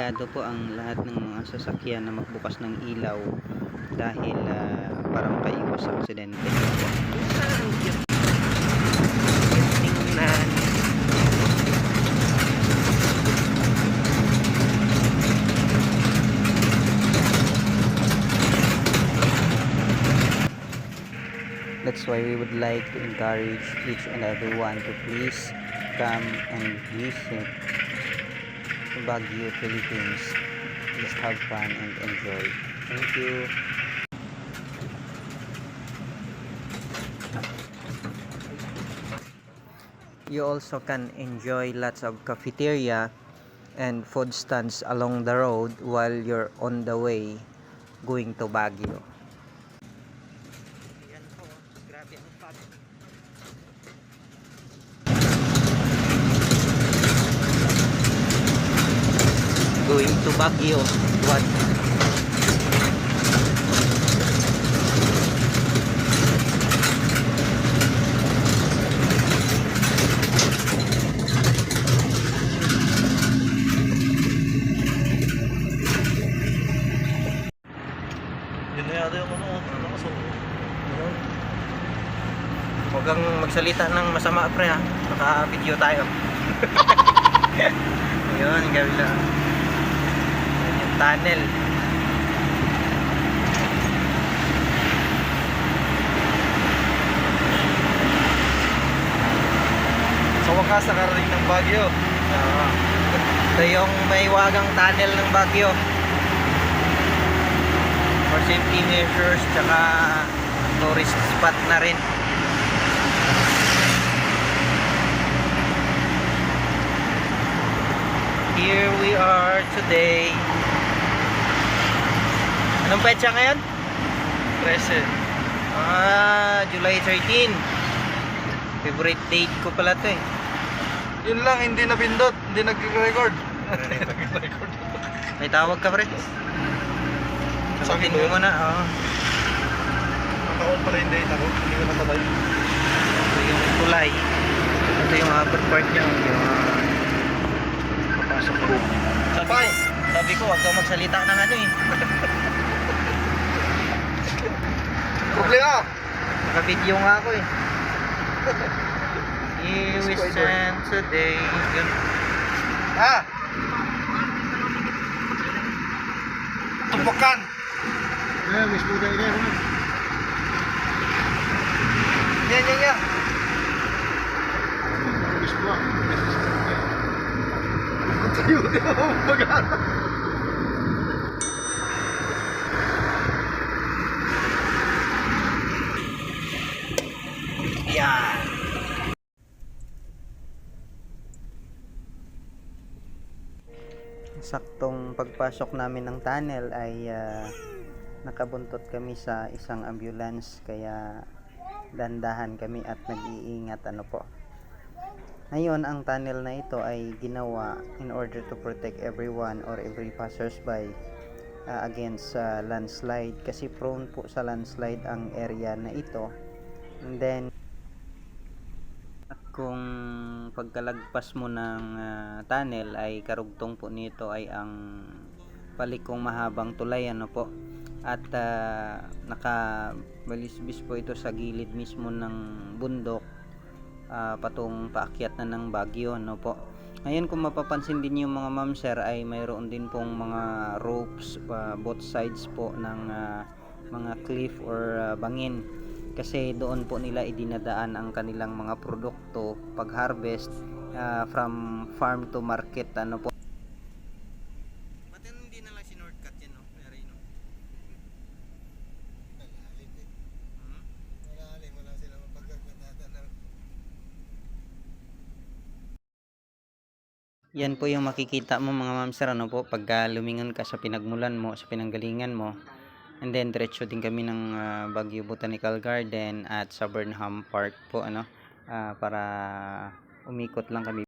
obligado po ang lahat ng mga sasakyan na magbukas ng ilaw dahil para makaiwas sa aksidente. That's why we would like to encourage each and everyone to please come and visit Baguio, Philippines. Just have fun and enjoy. Thank you. You also can enjoy lots of cafeteria and food stands along the road while you're on the way going to Baguio. Yan po, grabe ang pub. Going to Baguio. What? Yun na yata yung Huwag kang magsalita ng masama, pre, ha? Naka-video tayo. Ayun, gabi lang. Yan yung tunnel. Sa wakas, nakarating ng Baguio. Ito yung may wagang tunnel ng Baguio. For safety measures, tsaka tourist spot na rin. Here we are today. Anong petsa ngayon? 13. July 13. Favorite date ko pala to eh. Yun lang, hindi napindot. Hindi nag-record. May tawag ka, pre? Sagutin mo muna. Nakaon pala yung date ako. Hindi ko natabay. Ito yung tulay. Ito yung upper part niya. Papasok ko. Sabi ko, huwag kang magsalita ng ano eh. Problema! Naka-video nga ako eh. Here we stand today. Yun. Tumpukan! Miss Buda ini apa? Yan. Miss Buda. Tayo dia bagan. Yan. Saktong pagpasok namin ng tunnel ay nakabuntot kami sa isang ambulance, kaya dandahan kami at nag-iingat po. Ngayon, ang tunnel na ito ay ginawa in order to protect everyone or every passersby against landslide, kasi prone po sa landslide ang area na ito. And then kung pagkalagpas mo ng tunnel ay karugtong po nito ay ang palikong mahabang tulay po, at nakabalisbis po ito sa gilid mismo ng bundok patong paakyat na ng Baguio po. Ngayon, kung mapapansin din yung mga ma'am sir, ay mayroon din pong mga ropes both sides po ng mga cliff or bangin, kasi doon po nila idinadaan ang kanilang mga produkto pag harvest from farm to market po. Ba't hindi na lang sinordcut yan, no? Wala sila mapagkakatatan. Yan po yung makikita mo mga ma'am sir po pagka lumingon ka sa pinagmulan mo, sa pinanggalingan mo. And then diretso din kami ng Baguio Botanical Garden at sa Burnham Park po para umikot lang kami.